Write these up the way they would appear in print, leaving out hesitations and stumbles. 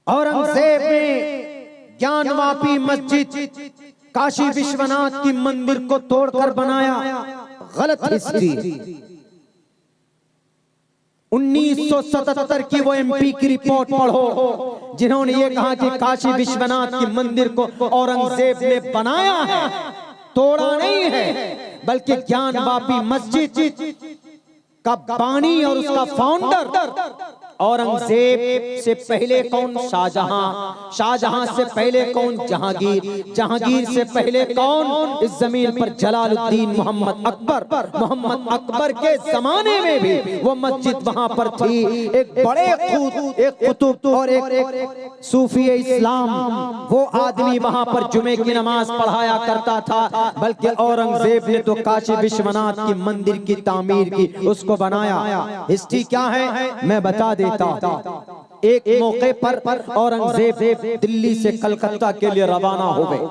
औरंगजेब ने ज्ञानवापी मस्जिद काशी विश्वनाथ की मंदिर को तोड़कर बनाया, गलत हिस्ट्री। 1977 की वो एमपी की रिपोर्ट पढ़ो जिन्होंने ये कहा कि काशी विश्वनाथ की मंदिर को औरंगजेब ने बनाया है, तोड़ा नहीं है, बल्कि ज्ञानवापी मस्जिद का बानी और उसका फाउंडर औरंगजेब से पहले कौन? शाहजहां। शाहजहां से पहले कौन? जहांगीर। जहांगीर से पहले कौन? इस जमीन पर जलालुद्दीन मोहम्मद अकबर। मोहम्मद अकबर के जमाने में भी वो मस्जिद वहां पर थी। एक बड़े एक कुतुब और एक सूफी इस्लाम, वो आदमी वहां पर जुमे की नमाज पढ़ाया करता था। बल्कि औरंगजेब ने तो काशी विश्वनाथ की मंदिर की तामीर की, उसको बनाया। हिस्ट्री क्या है मैं बता देता। एक मौके पर औरंगजेब दिल्ली से कलकत्ता के लिए रवाना हो गए।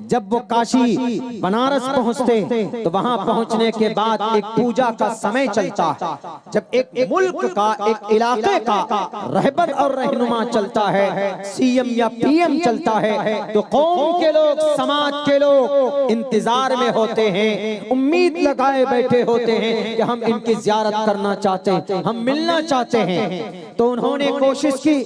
जब वो काशी बनारस पहुंचते तो वहां पहुंचने के बाद एक पूजा का समय चलता है। जब एक मुल्क का, एक इलाके का रहबर और रहनुमा चलता है, सीएम या पीएम चलता है, तो कौम के लोग, समाज के लोग इंतजार में होते हैं, उम्मीद लगाए बैठे होते हैं कि हम इनकी जियारत करना चाहते हैं, हम मिलना चाहते हैं। तो उन्होंने कोशिश की,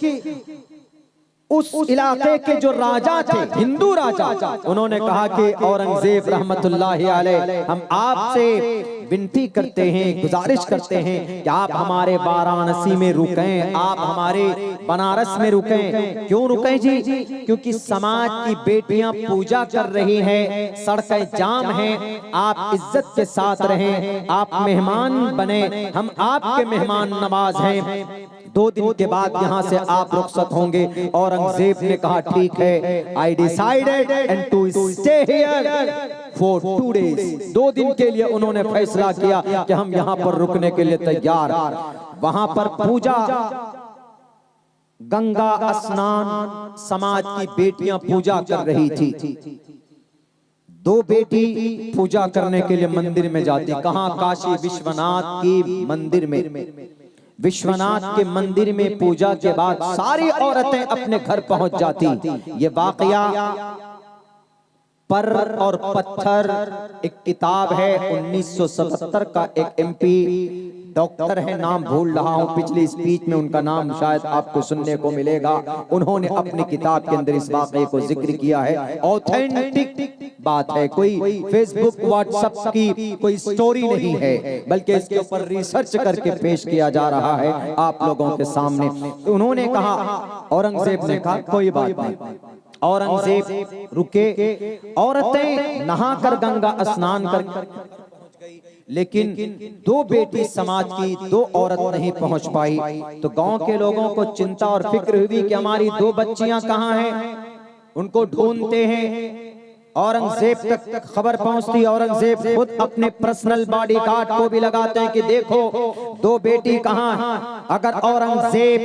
उस इलाके के जो राजा थे, हिंदू राजा, उन्होंने कहा कि औरंगजेब रहमतुल्लाहि अलैह, हम आपसे विनती करते हैं, गुजारिश करते हैं कि आप हमारे वाराणसी में रुकें, आप हमारे बनारस में रुकें। क्यों रुकें जी? क्योंकि समाज की बेटियां पूजा कर रही हैं, सड़कें जाम हैं, आप इज्जत के साथ रहें, आप मेहमान बने, हम आपके मेहमान नवाज हैं। 2 दिन के बाद यहाँ से आप रुखसत होंगे। औरंगजेब ने कहा ठीक है, I decided and to stay here for 2 days. 2 दिन के लिए उन्होंने फैसला किया कि हम यहाँ पर रुकने के लिए तैयार। वहां पर पूजा, गंगा स्नान, समाज की बेटियां पूजा कर रही थी। 2 बेटी पूजा करने के लिए मंदिर में जाती। कहां? काशी विश्वनाथ की मंदिर में। विश्वनाथ के मंदिर में पूजा के बाद सारी औरतें अपने घर पहुंच जाती। ये वाकया पर और पत्थर एक किताब है 1977 का, एक एमपी डॉक्टर है, नाम भूल रहा हूं, पिछली स्पीच में उनका नाम शायद आपको सुनने को मिलेगा। उन्होंने अपनी किताब के अंदर इस वाकये को जिक्र किया है। ऑथेंटिक बात है, कोई फेसबुक व्हाट्सएप की कोई स्टोरी नहीं है, बल्कि इसके ऊपर रिसर्च करके पेश किया जा रहा है आप लोगों के सामने। तो उन्होंने कहा, औरंगजेब ने कहा कोई बात नहीं। औरंगजेब रुके, औरतें नहाकर गंगा स्नान कर, लेकिन 2 बेटी समाज की, 2 औरत नहीं पहुंच पाई। तो गांव के लोगों को चिंता और फिक्र हुई कि हमारी 2 बच्चियां कहां हैं। उनको ढूंढते हैं, औरंगजेब तक खबर पहुंचती। औरंगजेब खुद अपने पर्सनल बॉडीगार्ड को भी लगाते हैं कि देखो 2 बेटी कहां हैं। अगर औरंगजेब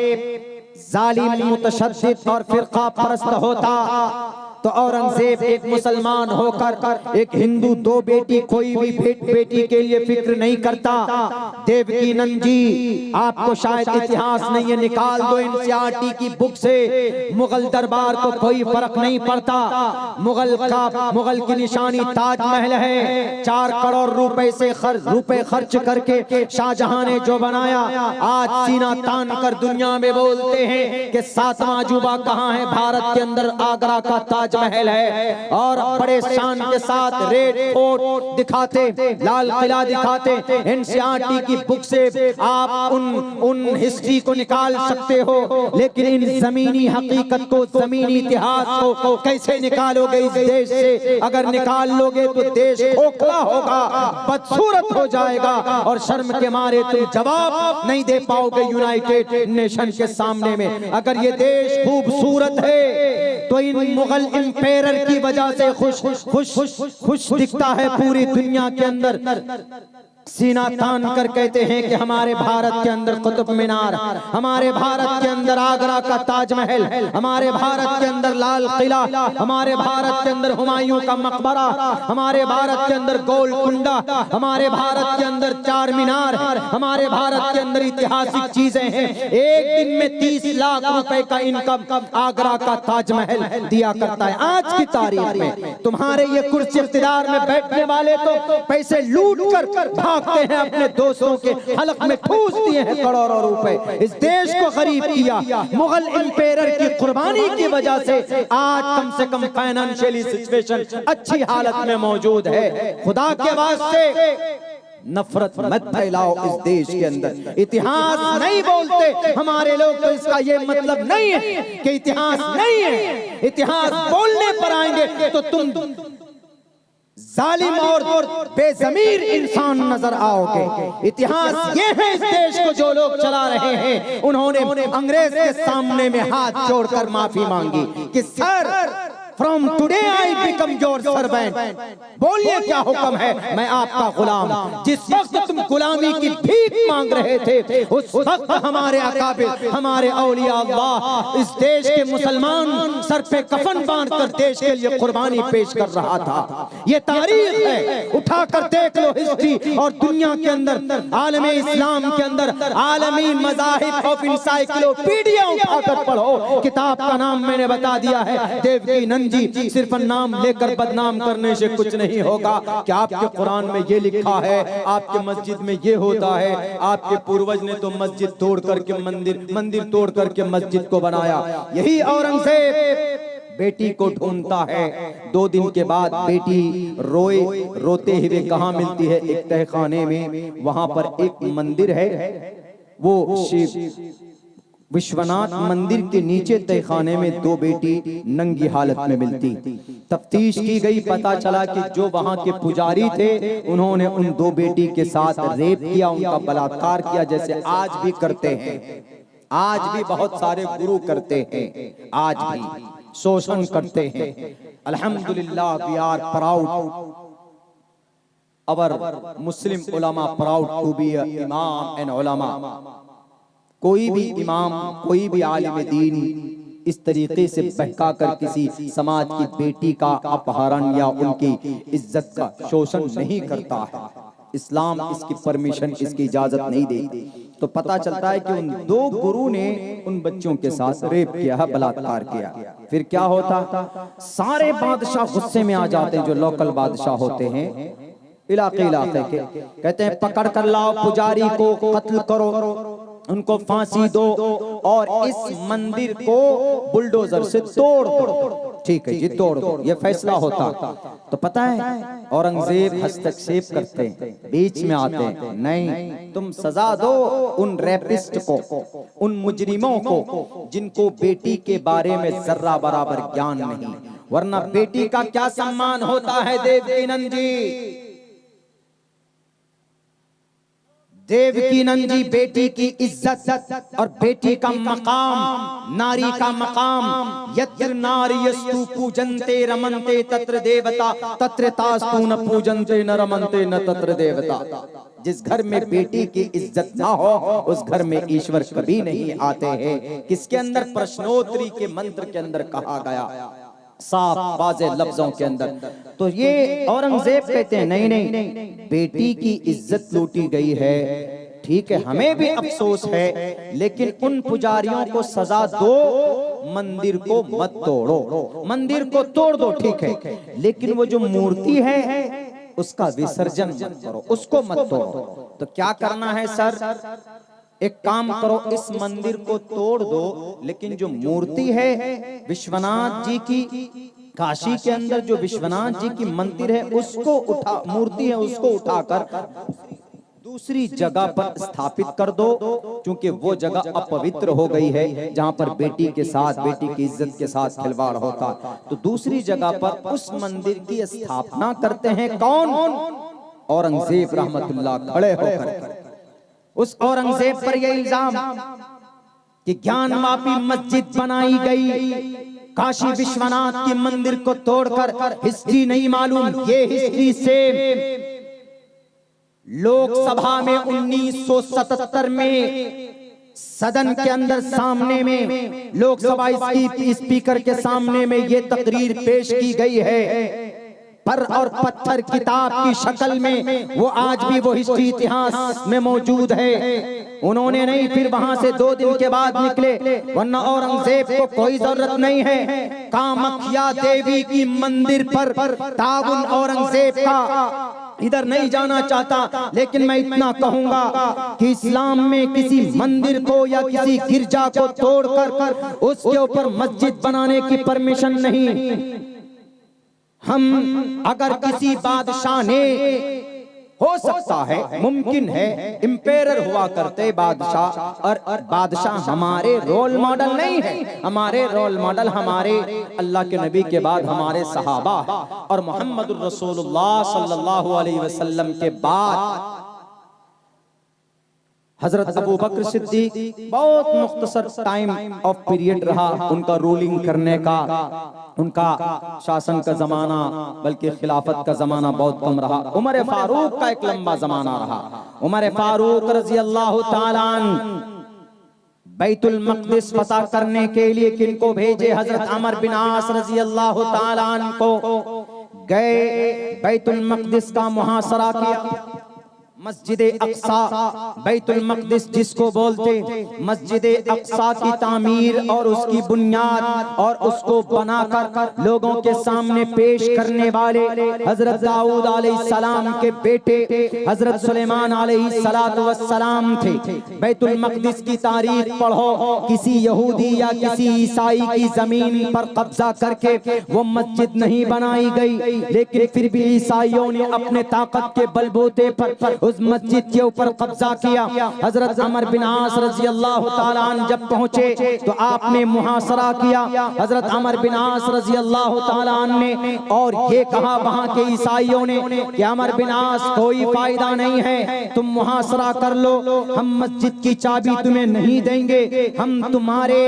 जालिम, मुतशद्दिद और फिरका परस्त होता तो औरंगजेब एक मुसलमान होकर एक हिंदू 2 बेटी, कोई भी बेटी के लिए फिक्र नहीं करता। देवकी नंद जी, आपको शायद इतिहास नहीं है, निकाल दो एनसीईआरटी की बुक से, मुगल दरबार को कोई फर्क नहीं पड़ता। मुगल की निशानी ताजमहल है। 4 करोड़ रुपए खर्च करके शाहजहां ने जो बनाया, आज सीना तान कर दुनिया में बोलते हैं कि 7वां अजूबा कहाँ है भारत के अंदर? आगरा का ताजमहल है। और बड़े शान के साथ रेड फोर्ट दिखाते, लाल किला दिखाते। एनसीईआरटी की बुक से आप उन हिस्ट्री को निकाल सकते हो, लेकिन इन जमीनी हकीकत को, जमीनी इतिहास को कैसे निकालोगे इस देश से? अगर निकाल लोगे तो देश खोखला होगा, बदसूरत हो जाएगा और शर्म के मारे तुम जवाब नहीं दे पाओगे यूनाइटेड नेशन के सामने में। अगर ये देश खूबसूरत है तो इन मुगल इंपेरर की वजह से खुश दिखता है पूरी दुनिया के अंदर। सीना तान कर कहते हैं कि हमारे भारत के अंदर कुतुब मीनार, हमारे भारत के अंदर आगरा का ताजमहल, हमारे भारत के अंदर लाल किला, हमारे भारत के अंदर हुमायूं का मकबरा, हमारे भारत के अंदर गोलकुंडा, हमारे भारत के अंदर चार मीनार, हमारे भारत के अंदर ऐतिहासिक चीजें हैं। एक दिन में 30 लाख रुपए का इनकम आगरा का ताजमहल दिया करता है। आज की तारीख में तुम्हारे ये कुर्सी इख्तिदार में बैठने वाले तो पैसे लूट कर भागते हैं, अपने दोस्तों के हलक में ठूस दिए हैं करोड़ों रुपए। इस देश को गरीब किया मुगल इंपेरर की कुर्बानी की वजह से आज कम से कम फाइनेंशियली सिचुएशन अच्छी हालत में मौजूद है। खुदा के वास्ते नफरत मत फैलाओ इस देश के अंदर। इतिहास नहीं बोलते हमारे लोग, तो इसका ये मतलब नहीं है कि इतिहास नहीं है। इतिहास बोलने पर आएंगे तो तुम जालिम और बेज़मीर इंसान नजर आओगे। इतिहास ये है इस देश को जो लोग चला रहे हैं, उन्होंने अंग्रेज के सामने में हाथ जोड़कर माफी मांगी कि sir from today I become your servant. बोलिए क्या हुक्म है, मैं आपका गुलाम। जिस वक्त तुम गुलामी की भीख मांग रहे थे, उस वक्त हमारे अकाबिर, हमारे औलिया अल्लाह, इस देश के मुसलमान सर पे कफन बांधकर देश के लिए कुर्बानी पेश कर रहा था। ये तारीख है, उठाकर देख लो हिस्ट्री। और दुनिया के अंदर आलमे इस्लाम के अंदर आलमी मज़ाहिब ऑफ इंसाइक्लोपीडिया उठाकर पढ़ो। किताब का नाम मैंने बता दिया है, देवकीनंद जी। सिर्फ नाम लेकर बदनाम करने से कुछ नहीं होगा। क्या आपके कुरान में ये लिखा है, आपके मस्जिद में ये होता है? आपके पूर्वज ने तो मस्जिद तोड़ करके मंदिर तोड़ करके मस्जिद को बनाया। यही औरंगजेब बेटी को ढूंढता है। 2 दिन के बाद बेटी रोते हुए कहाँ मिलती है? एक तहखाने में। वहां पर एक मंदिर है, वो शिव विश्वनाथ मंदिर के नीचे तहखाने में 2 बेटी नंगी हालत में मिलती। तफ्तीश की गई, पता चला कि जो वहां के पुजारी थे उन्होंने उन 2 बेटी के साथ रेप किया, उनका बलात्कार किया, जैसे आज भी करते हैं। आज भी बहुत सारे गुरु करते हैं, आज भी शोषण करते हैं। अल्हम्दुलिल्लाह वी आर प्राउड, अवर मुस्लिम उलमा प्राउड टू बी अ इमाम एंड उलमा। कोई भी इमाम, कोई भी आलिम दीन इस तरीके से बहका कर किसी समाज की बेटी का अपहरण या उनकी इज्जत का शोषण नहीं करता है। इस्लाम इसकी परमिशन, इसकी इजाजत नहीं देती। तो पता चलता है कि उन 2 गुरु ने उन बच्चों के साथ रेप किया है, बलात्कार किया। फिर क्या होता? सारे बादशाह गुस्से में आ जाते हैं, जो लोकल बादशाह होते हैं इलाके के, कहते हैं पकड़ कर लाओ पुजारी को, कत्ल करो, उनको फांसी दो और इस मंदिर को बुलडोजर से तोड़ दो। ठीक है जी, तोड़ दो, ये फैसला होता। तो पता है औरंगजेब हस्तक्षेप करते हैं, बीच में आते हैं, नहीं तुम सजा दो उन रेपिस्ट को, उन मुजरिमों को जिनको बेटी के बारे में जर्रा बराबर ज्ञान नहीं, वरना बेटी का क्या सम्मान होता है? देवकीनंद जी, देवकीनंद जी बेटी की इज्जत और बेटी का मकाम, नारी का मकाम। यत्र नार्यस्तु पूजन्ते रमन्ते तत्र देवता, तत्र तास्तु न पूजन्ते न रमन्ते न तत्र देवता। जिस घर में बेटी की इज्जत ना हो, उस घर में ईश्वर कभी नहीं आते हैं। किसके अंदर? प्रश्नोत्तरी के मंत्र के अंदर कहा गया, साफ वाज़े लफ्जों के अंदर। तो ये औरंगजेब कहते हैं नहीं नहीं, बेटी की इज्जत लूटी गई है, ठीक है, हमें भी अफसोस है, लेकिन उन पुजारियों को सजा दो, मंदिर को मत तोड़ो। मंदिर को तोड़ दो ठीक है, लेकिन वो जो मूर्ति है उसका विसर्जन मत करो, उसको मत तोड़ो। तो क्या करना है सर? एक काम करो, इस मंदिर को तोड़ दो, लेकिन जो मूर्ति है विश्वनाथ जी की, काशी के अंदर जो विश्वनाथ जी की मंदिर है उसको मूर्ति है उसको उठाकर दूसरी जगह पर स्थापित कर दो, क्योंकि वो जगह अपवित्र हो गई है जहां पर बेटी के साथ, बेटी की इज्जत के साथ खिलवाड़ होता। तो दूसरी जगह पर उस मंदिर की स्थापना करते हैं कौन? औरंगजेब रहमतुल्लाह खड़े होकर। उस औरंगजेब पर यह इल्जाम कि ज्ञानवापी मस्जिद बनाई गई, काशी विश्वनाथ के मंदिर को तोड़कर, हिस्ट्री नहीं मालूम, ये हिस्ट्री से लोकसभा में 1977 में सदन के अंदर सामने में लोकसभा की स्पीकर के सामने में ये तकरीर पेश की गई है, पर और पत्थर किताब की शक्ल में वो आज भी वो हिस्ट्री इतिहास में मौजूद है। उन्होंने नहीं, फिर वहां से 2 दिन के बाद निकले, वरना औरंगजेब को कोई जरूरत नहीं है कामाख्या देवी की मंदिर पर ताउन औरंगजेब का इधर नहीं जाना चाहता। लेकिन मैं इतना कहूंगा कि इस्लाम में किसी मंदिर को या किसी गिरजा को तोड़कर उसके ऊपर मस्जिद बनाने की परमिशन नहीं। हम अगर किसी बादशाह ने, हो सकता है, मुमकिन है, इंपेरर हुआ करते बादशाह, और बादशाह हमारे रोल मॉडल नहीं है। हमारे रोल मॉडल हमारे अल्लाह के नबी के बाद हमारे सहाबा और मोहम्मद रसूलुल्लाह सल्लल्लाहु अलैहि वसल्लम के बाद हजरत अबू बकर सिद्दीक। बहुत मुख्तसर टाइम ऑफ पीरियड रहा उनका रूलिंग करने का, उनका शासन का जमाना, बल्कि खिलाफत का जमाना बहुत कम रहा। उमर फारूक का एक लंबा जमाना रहा। उमर फारूक रजी अल्लाह ताला अन्हु बैतुल मक़दिस फतह करने के लिए किनको भेजे? हजरत अमर बिन आस रजी अल्लाह ताला अन्हु को गए, बैतुल मक़दिस का मुहासरा किया। मस्जिद अक्सा, बैतुल मक़दिस जिसको बोलते, मस्जिद अक्सा की तामीर और उसकी बुनियाद और उसको बनाकर लोगों के सामने पेश करने वाले हजरत दाऊद अलैहिस्सलाम के बेटे हजरत सुलेमान अलैहिस्सलाम थे। बैतुल मक़दिस की तारीख पढ़ो, किसी यहूदी या किसी ईसाई की जमीन पर कब्जा करके वो मस्जिद नहीं बनाई गई, लेकिन फिर भी ईसाइयों ने अपने ताकत के बलबूते पर उस मस्जिद के ऊपर कब्जा किया। हजरत अमर बिन आस रजी अल्लाह ताला अन्हु जब पहुंचे तो आपने मुहासरा किया। हजरत अमर बिन आस रजी अल्लाह ताला अन्हु ने और ये कहा वहां के ईसाइयों ने कि अमर बिन आस, कोई फायदा नहीं है, तुम मुहासरा कर लो, हम मस्जिद की चाबी तुम्हें नहीं देंगे, हम तुम्हारे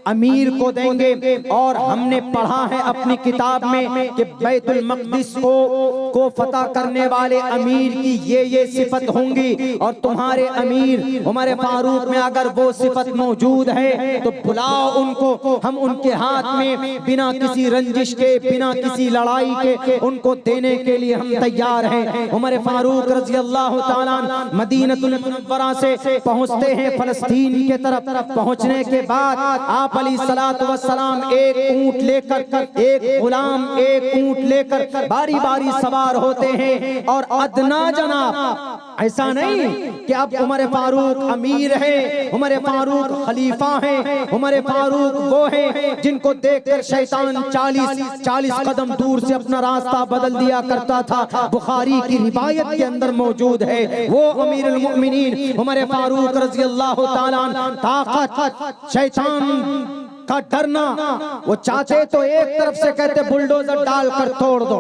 अमीर को देंगे। और हमने पढ़ा है अपनी किताब में कि बैतुल मक़दिस को फतह करने वाले अमीर की ये सिफत होंगी, और तुम्हारे अमीर उमर फारूक में अगर वो सिफत मौजूद है तो बुलाओ उनको, हम उनके हाथ में बिना किसी रंजिश के, बिना किसी लड़ाई के उनको देने के लिए हम तैयार हैं। उमर फारूक रज़ी अल्लाह ताला अन्हु मदीनतुल मुनव्वरा से पहुंचते हैं फलस्तीन के तरफ। पहुंचने के बाद आप अलैहिस्सलातु वस्सलाम एक ऊंट लेकर, एक गुलाम एक ऊंट लेकर बारी बारी सवार होते हैं। और अदना जनाब, ऐसा नहीं कि अब उमर फारूक अमीर है, उमर फारूक खलीफा है, उमर फारूक वो है जिनको देखकर शैतान 40 कदम दूर से अपना रास्ता बदल दिया करता था। बुखारी की रिवायत के अंदर मौजूद है। वो अमीरुल मोमिनीन उमर फारूक रज़ी अल्लाह ताला अन्हु, ताकत, शैतान का डरना, वो चाहते तो एक तरफ से कहते बुलडोजर डालकर तोड़ दो,